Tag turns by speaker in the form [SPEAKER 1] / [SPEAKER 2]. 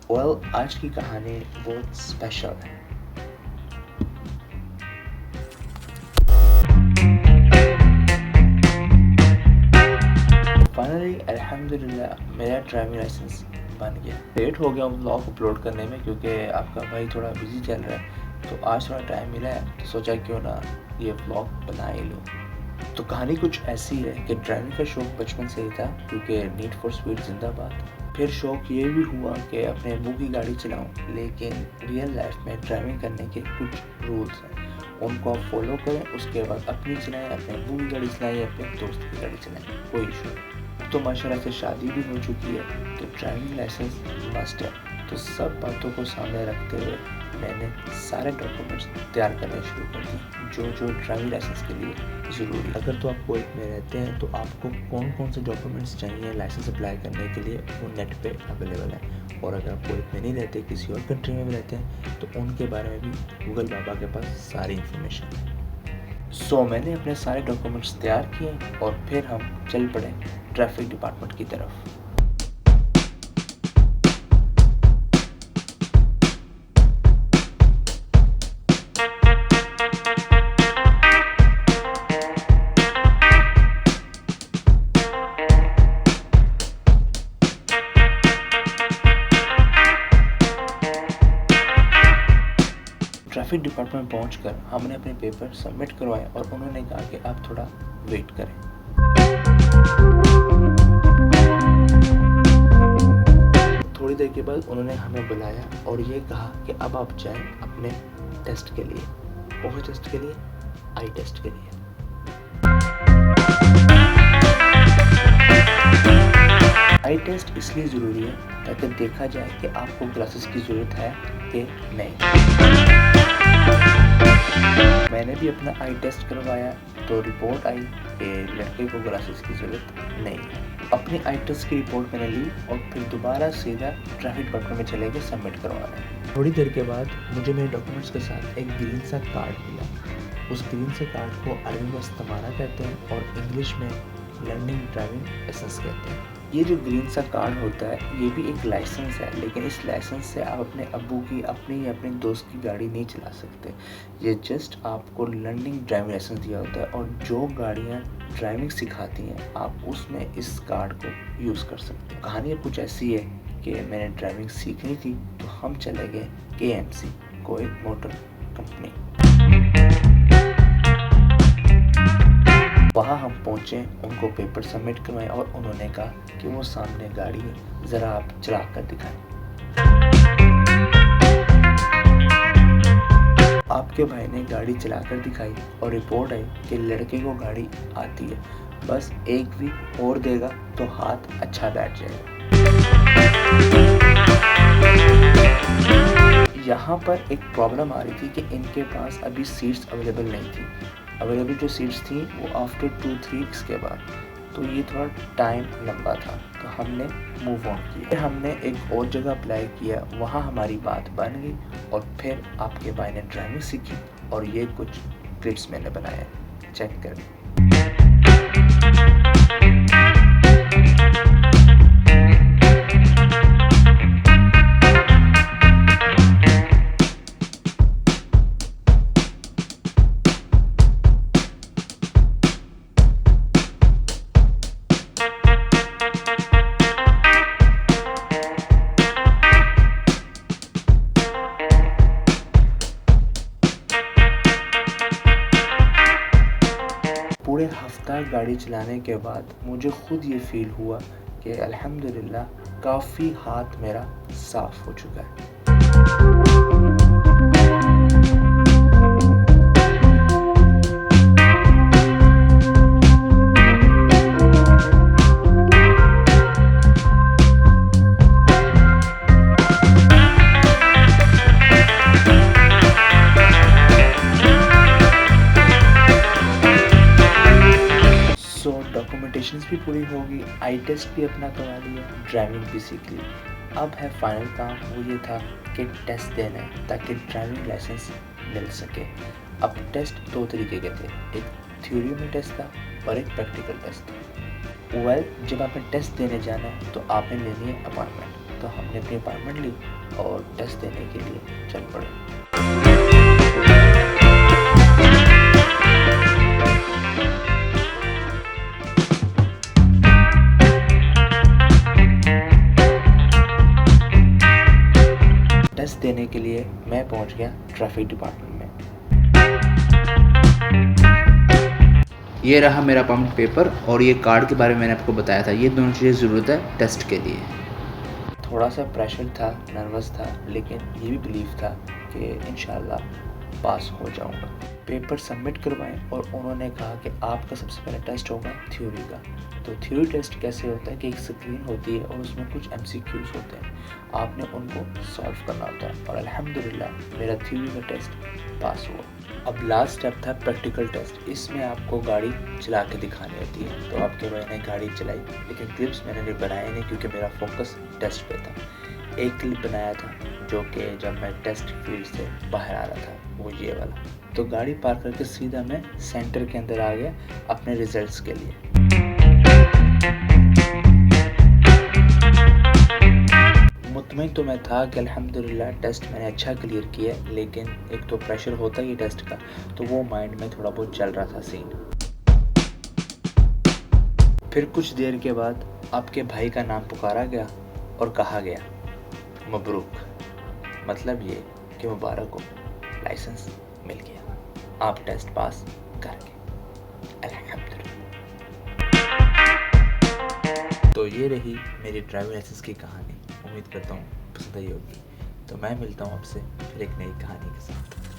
[SPEAKER 1] आज की कहानी बहुत स्पेशल है। फाइनली अल्हम्दुलिल्लाह मेरा ड्राइविंग लाइसेंस बन गया। लेट हो गया व्लॉग अपलोड करने में क्योंकि आपका भाई थोड़ा बिजी चल रहा है, तो आज थोड़ा टाइम मिला है तो सोचा क्यों ना ये व्लॉग बना ही लूँ। तो कहानी कुछ ऐसी है कि ड्राइविंग का शौक बचपन से ही था क्योंकि नीड फॉर स्पीड जिंदाबाद। फिर शौक ये भी हुआ कि अपने अब्बू की गाड़ी चलाऊं, लेकिन रियल लाइफ में ड्राइविंग करने के कुछ रूल्स हैं, उनको आप फॉलो करें, उसके बाद अपनी चलाएं, अपने अब्बू की गाड़ी चलाएं, अपने दोस्त की गाड़ी चलाएं, कोई इशू नहीं। तो माशाल्लाह से शादी भी हो चुकी है, तो ड्राइविंग लाइसेंस मस्ट है। तो सब बातों को सामने रखते हुए मैंने सारे डॉक्यूमेंट्स तैयार करने शुरू कर दिए जो ड्राइविंग लाइसेंस के लिए ज़रूरी है। अगर तो आप कुवैत में रहते हैं तो आपको कौन कौन से डॉक्यूमेंट्स चाहिए लाइसेंस अप्लाई करने के लिए, वो नेट पे अवेलेबल है। और अगर आप कुवैत में नहीं रहते, किसी और कंट्री में भी रहते हैं, तो उनके बारे में भी गूगल बाबा के पास सारी इन्फॉर्मेशन है। मैंने अपने सारे डॉक्यूमेंट्स तैयार किए और फिर हम चल पड़े ट्रैफिक डिपार्टमेंट की तरफ। ट्रैफिक डिपार्टमेंट पहुंचकर हमने अपने पेपर सबमिट करवाए और उन्होंने कहा कि आप थोड़ा वेट करें। थोड़ी देर के बाद उन्होंने हमें बुलाया और ये कहा कि अब आप जाएं अपने टेस्ट के लिए। कौन से टेस्ट के लिए? आई टेस्ट के लिए। आई टेस्ट इसलिए ज़रूरी है ताकि देखा जाए कि आपको ग्लासेस की ज़रूरत है कि नहीं। मैंने भी अपना आई टेस्ट करवाया तो रिपोर्ट आई कि लड़के को ग्लासेस की ज़रूरत नहीं है। अपनी आई टेस्ट की रिपोर्ट मैंने ली और फिर दोबारा सीधा ट्रैफिक डिपार्टमेंट में चले गए सबमिट करवाने। थोड़ी देर के बाद मुझे मेरे डॉक्यूमेंट्स के साथ एक ग्रीन सा कार्ड मिला। उस ग्रीन से कार्ड को अरबी में इस्तमारा कहते हैं और इंग्लिश में लर्निंग ड्राइविंग लाइसेंस कहते हैं। ये जो ग्रीन सा कार्ड होता है ये भी एक लाइसेंस है, लेकिन इस लाइसेंस से आप अपने अब्बू की, अपनी या अपने दोस्त की गाड़ी नहीं चला सकते। ये जस्ट आपको लर्निंग ड्राइविंग लाइसेंस दिया होता है और जो गाड़ियाँ ड्राइविंग सिखाती हैं आप उसमें इस कार्ड को यूज़ कर सकते हैं। कहानी कुछ ऐसी है कि मैंने ड्राइविंग सीखनी थी तो हम चले गए KMC, कुवैत मोटर कंपनी। वहाँ हम पहुँचे, उनको पेपर सबमिट करवाए और उन्होंने कहा कि वो सामने गाड़ी है, ज़रा आप चला कर दिखाएं। आपके भाई ने गाड़ी चलाकर दिखाई और रिपोर्ट आई कि लड़के को गाड़ी आती है, बस एक वीक और देगा तो हाथ अच्छा बैठ जाएगा। यहाँ पर एक प्रॉब्लम आ रही थी कि इनके पास अभी सीट्स अवेलेबल नहीं थी। अवेलेबल जो सीट्स थी वो आफ्टर 2-3 वीक्स के बाद, तो ये थोड़ा टाइम लंबा था, तो हमने मूव ऑन किया। फिर हमने एक और जगह अप्लाई किया, वहाँ हमारी बात बन गई और फिर आपके भाई ने ड्राइविंग सीखी और ये कुछ क्लिप्स मैंने बनाए, चेक करें। पूरे हफ्ता गाड़ी चलाने के बाद मुझे खुद ये फील हुआ कि अल्हम्दुलिल्लाह काफ़ी हाथ मेरा साफ़ हो चुका है। डॉक्यूमेंटेशंस भी पूरी होगी, आई टेस्ट भी अपना करवा लिया, ड्राइविंग भी सीख ली। अब है फाइनल काम, वो ये था कि टेस्ट देना है ताकि ड्राइविंग लाइसेंस मिल सके। अब टेस्ट 2 तरीके के थे, एक थ्योरी में टेस्ट था और एक प्रैक्टिकल टेस्ट था। जब आपने टेस्ट देने जाना है तो आपने लेनी है अपॉइंटमेंट। तो हमने अपनी अपॉइंटमेंट ली और टेस्ट देने के लिए चल पड़े। टेस्ट देने के लिए मैं पहुंच गया ट्रैफिक डिपार्टमेंट में। ये रहा मेरा अपॉइंटमेंट पेपर और ये कार्ड के बारे में मैंने आपको बताया था। ये दोनों चीज़ें ज़रूरत है टेस्ट के लिए। थोड़ा सा प्रेशर था, नर्वस था, लेकिन ये भी बिलीव था कि इंशाल्लाह पास हो जाऊंगा। पेपर सबमिट करवाएं और उन्होंने कहा कि आपका सबसे पहला टेस्ट होगा थ्योरी का। तो थ्योरी टेस्ट कैसे होता है कि एक स्क्रीन होती है और उसमें कुछ MCQs होते हैं, आपने उनको सॉल्व करना होता है और अल्हम्दुलिल्लाह मेरा थ्योरी का टेस्ट पास हुआ। अब लास्ट स्टेप था प्रैक्टिकल टेस्ट। इसमें आपको गाड़ी चला के दिखानी होती है। तो आपके भाई ने गाड़ी चलाई, लेकिन क्लिप्स मैंने बनाए नहीं क्योंकि मेरा फोकस टेस्ट पे था। एक क्लिप बनाया था जो कि जब मैं टेस्ट फील्ड से बाहर आ रहा था, वो ये वाला। तो गाड़ी पार्क करके सीधा मैं सेंटर के अंदर आ गया अपने रिजल्ट्स के लिए। मुतमईन तो मैं था कि अल्हम्दुलिल्लाह टेस्ट मैंने अच्छा क्लियर किया, लेकिन एक तो प्रेशर होता ही टेस्ट का, तो वो माइंड में थोड़ा बहुत चल रहा था सीन। फिर कुछ देर के बाद आपके भाई का नाम पुकारा गया और कहा गया मबरूक, मतलब ये कि मुबारक हो, लाइसेंस मिल गया, आप टेस्ट पास कर गए अल्हम्दुलिल्लाह। तो ये रही मेरी ड्राइविंग लाइसेंस की कहानी। उम्मीद करता हूँ पसंद आई होगी। तो मैं मिलता हूँ आपसे फिर एक नई कहानी के साथ।